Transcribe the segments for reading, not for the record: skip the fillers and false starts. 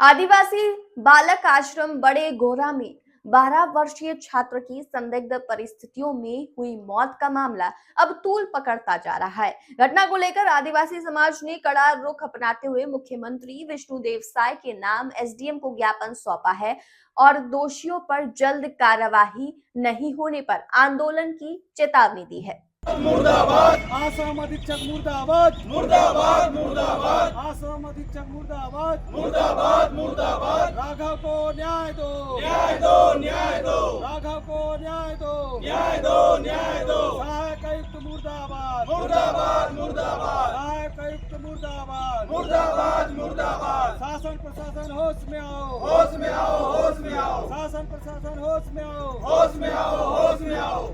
आदिवासी बालक आश्रम बड़े गोरा में 12 वर्षीय छात्र की संदिग्ध परिस्थितियों में हुई मौत का मामला अब तूल पकड़ता जा रहा है। घटना को लेकर आदिवासी समाज ने कड़ा रुख अपनाते हुए मुख्यमंत्री विष्णुदेव साय के नाम एसडीएम को ज्ञापन सौंपा है और दोषियों पर जल्द कार्यवाही नहीं होने पर आंदोलन की चेतावनी दी है। मुर्दाबाद आसाम अधीक्षक मुर्दाबाद मुर्दाबाद मुर्दाबाद आसाम अधीक्षक मुर्दाबाद मुर्दाबाद मुर्दाबाद राघव को न्याय दो न्याय दो न्याय दो राघव को न्याय दो न्याय दो न्याय दो सहायक आयुक्त मुर्दाबाद मुर्दाबाद मुर्दाबाद सहायक आयुक्त मुर्दाबाद मुर्दाबाद मुर्दाबाद शासन प्रशासन होश में आओ होश में आओ होश में आओ शासन प्रशासन होश में आओ होश में आओ होश में आओ।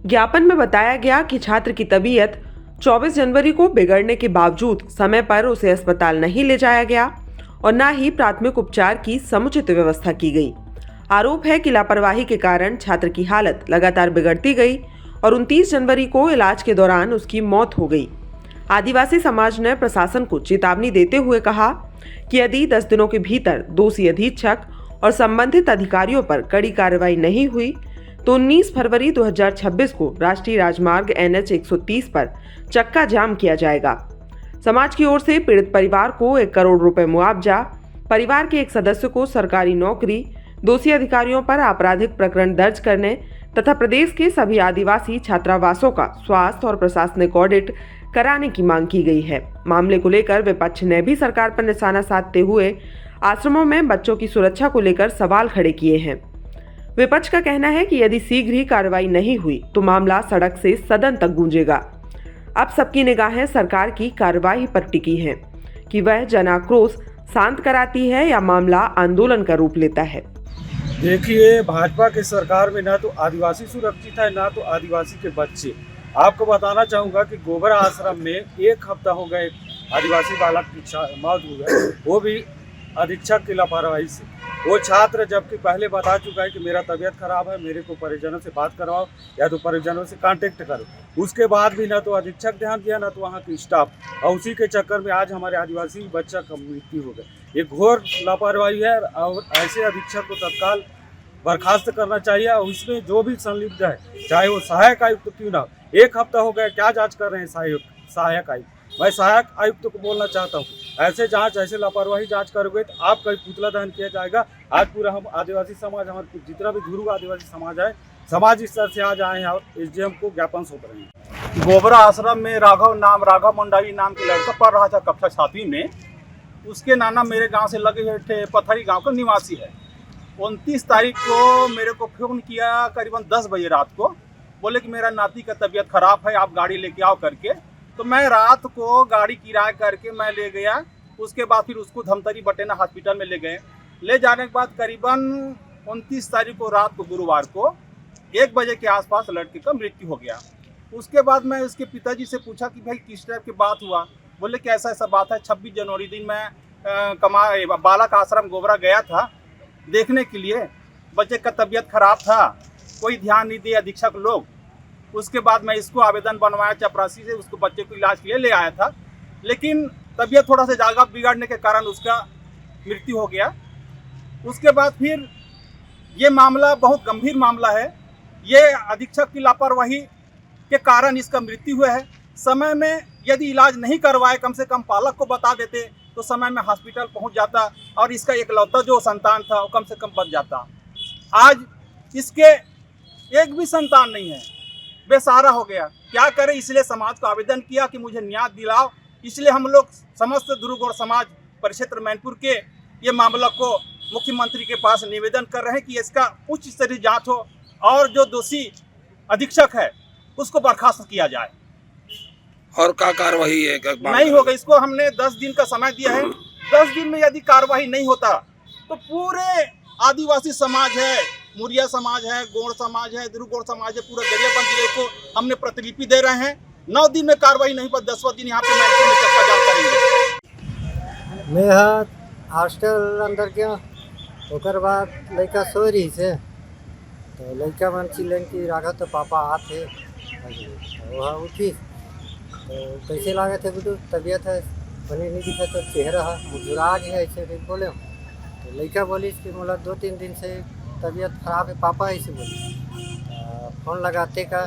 ज्ञापन में बताया गया कि छात्र की तबीयत 24 जनवरी को बिगड़ने के बावजूद समय पर उसे अस्पताल नहीं ले जाया गया और न ही प्राथमिक उपचार की समुचित व्यवस्था की गई। आरोप है कि लापरवाही के कारण छात्र की हालत लगातार बिगड़ती गई और 29 जनवरी को इलाज के दौरान उसकी मौत हो गई। आदिवासी समाज ने प्रशासन को चेतावनी देते हुए कहा कि यदि 10 दिनों के भीतर दोषी अधीक्षक और संबंधित अधिकारियों पर कड़ी कार्रवाई नहीं हुई तो 19 फरवरी 2026 को राष्ट्रीय राजमार्ग NH 130 पर चक्का जाम किया जाएगा। समाज की ओर से पीड़ित परिवार को 1 करोड़ रुपए मुआवजा, परिवार के एक सदस्य को सरकारी नौकरी, दोषी अधिकारियों पर आपराधिक प्रकरण दर्ज करने तथा प्रदेश के सभी आदिवासी छात्रावासों का स्वास्थ्य और प्रशासनिक ऑडिट कराने की मांग की गई है। मामले को लेकर विपक्ष ने भी सरकार पर निशाना साधते हुए आश्रमों में बच्चों की सुरक्षा को लेकर सवाल खड़े किए हैं। विपक्ष का कहना है कि यदि शीघ्र ही कार्रवाई नहीं हुई तो मामला सड़क से सदन तक गूंजेगा। अब सबकी निगाहें सरकार की कार्रवाई पर टिकी हैं कि वह जन आक्रोश शांत कराती है या मामला आंदोलन का रूप लेता है। देखिए, भाजपा की सरकार में ना तो आदिवासी सुरक्षित है ना तो आदिवासी के बच्चे। आपको बताना चाहूँगा कि गोबरा आश्रम में 1 हफ्ता हो गए आदिवासी बालक की मौत हुई है, वो भी अधीक्षक की लापरवाही से। वो छात्र जबकि पहले बता चुका है कि मेरा तबीयत खराब है, मेरे को परिजनों से बात करवाओ या तो परिजनों से कांटेक्ट करो। उसके बाद भी ना तो अधीक्षक ध्यान दिया ना तो वहाँ की स्टाफ, और उसी के चक्कर में आज हमारे आदिवासी बच्चा का मृत्यु हो गया। ये घोर लापरवाही है और ऐसे अधीक्षक को तत्काल बर्खास्त करना चाहिए और उसमें जो भी संलिप्त है, चाहे वो सहायक आयुक्त क्यों ना हो। 1 हफ्ता हो गया, क्या जाँच कर रहे हैं सहायक आयुक्त? मैं सहायक आयुक्त को बोलना चाहता हूँ, ऐसे जांच ऐसे लापरवाही जांच करोगे तो आपका पुतला दहन किया जाएगा। आज पूरा हम आदिवासी समाज, हमारे जितना भी ध्रुव आदिवासी समाज है, समाज स्तर से आज आए हैं और एसडीएम को ज्ञापन सौंप रहे हैं। गोबरा आश्रम में राघव मंडावी नाम के लड़का पढ़ रहा था कक्षा 7वीं में। उसके नाना मेरे गाँव से लगे हुए थे, पथरी गाँव का निवासी है। 29 तारीख को मेरे को फोन किया करीबन 10 बजे रात को, बोले कि मेरा नाती का तबीयत खराब है, आप गाड़ी लेके आओ करके। तो मैं रात को गाड़ी किराया करके मैं ले गया। उसके बाद फिर उसको धमतरी बटेना हॉस्पिटल में ले गए। ले जाने के बाद करीबन 29 तारीख को रात को, गुरुवार को 1 बजे के आसपास लड़के का मृत्यु हो गया। उसके बाद मैं उसके पिताजी से पूछा कि भाई किस टाइप की बात हुआ। बोले कि ऐसा ऐसा बात है, 26 जनवरी दिन मैं बालक आश्रम गोबरा गया था देखने के लिए। बच्चे का तबीयत खराब था, कोई ध्यान नहीं दिया अधीक्षक लोग। उसके बाद मैं इसको आवेदन बनवाया चपरासी से, उसको बच्चे को इलाज के लिए ले आया था, लेकिन तबीयत थोड़ा सा ज़्यादा बिगड़ने के कारण उसका मृत्यु हो गया। उसके बाद फिर ये मामला बहुत गंभीर मामला है। ये अधीक्षक की लापरवाही के कारण इसका मृत्यु हुआ है। समय में यदि इलाज नहीं करवाए, कम से कम पालक को बता देते तो समय में हॉस्पिटल पहुंच जाता और इसका एकलौता जो संतान था वो कम से कम बच जाता। आज इसके एक भी संतान नहीं है, बेसहारा हो गया। क्या करे, इसलिए समाज को आवेदन किया कि मुझे न्याय दिलाओ। इसलिए हम लोग समस्त ध्रुव समाज परिक्षेत्र मैनपुर के ये मामला को मुख्यमंत्री के पास निवेदन कर रहे हैं कि इसका उच्च स्तरीय जांच हो और जो दोषी अधीक्षक है उसको बर्खास्त किया जाए। और क्या कार्रवाई है नहीं होगा, इसको हमने 10 दिन का समय दिया है। 10 दिन में यदि कार्रवाई नहीं होता तो पूरे आदिवासी समाज है, मुरिया समाज है, गोंड समाज है, ध्रुव गोंड समाज है, पूरे गरियाबंद जिले को हमने प्रतिलिपि दे रहे हैं। 9 दिन में कार्रवाई नहीं पर 10वां दिन यहाँ पे मैनपुर में चक्का जाम करेंगे। मैं हॉस्टल अंदर गया, ओकर बाद लड़का सो रही से तो लड़का मन चिल्लन की राघव तो पापा आते वहाँ उठी तो कैसे लागे थे बुढ़ू तबीयत है बनी नहीं दिखा तो चेहरा मुरझुरा गया ऐसे नहीं बोले। तो लड़का बोली कि मोला 2-3 दिन से तबीयत खराब है पापा, ऐसे बोली। फ़ोन लगाते का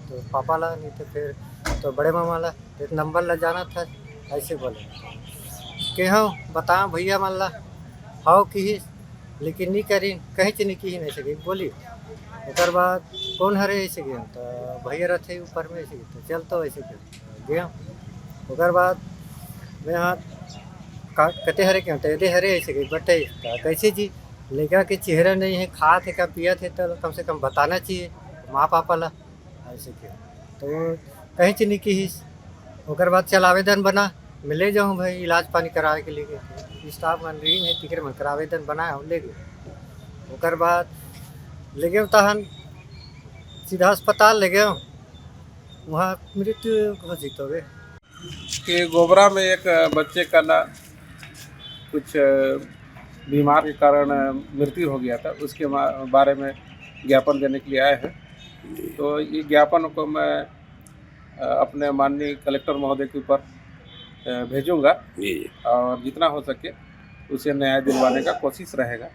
तो पापा ला, नहीं तो फिर तो बड़े मामा ला, तो एक नंबर ला जाना था, ऐसे बोले के हाँ बता भैया मन ला हाउ की, लेकिन नहीं करी कहीं से नहीं की नहीं सके बोली। ओकर बाद कौन हरे ऐसे गए तो भैया रथे ऊपर में ऐसे तो चल तो ऐसे गए। ओकर बाद मैं यहाँ कते हरे क्यों तो हरे ऐसे गए बटे कैसे जी लड़का के चेहरा नहीं है, खा थे का पिया थे तो कम से कम बताना चाहिए माँ पापा ला, ऐसे क्यों तो कहीं से नहीं की। ओकर बाद चल आवेदन बना, मैं ले जाऊँ भाई इलाज पानी करावे के लिए, स्टाफ मन रही है तिकर मन कर आवेदन बनाया ले गए। ओकर बाद ले गए तहन सीधा अस्पताल ले गए, वहाँ मृत्यु घोषित हो गए। कि गोबरा में एक बच्चे का ना कुछ बीमार के कारण मृत्यु हो गया था, उसके बारे में ज्ञापन देने के लिए आए हैं। तो ये ज्ञापन को मैं अपने माननीय कलेक्टर महोदय के ऊपर भेजूंगा और जितना हो सके उसे न्याय दिलवाने का कोशिश रहेगा।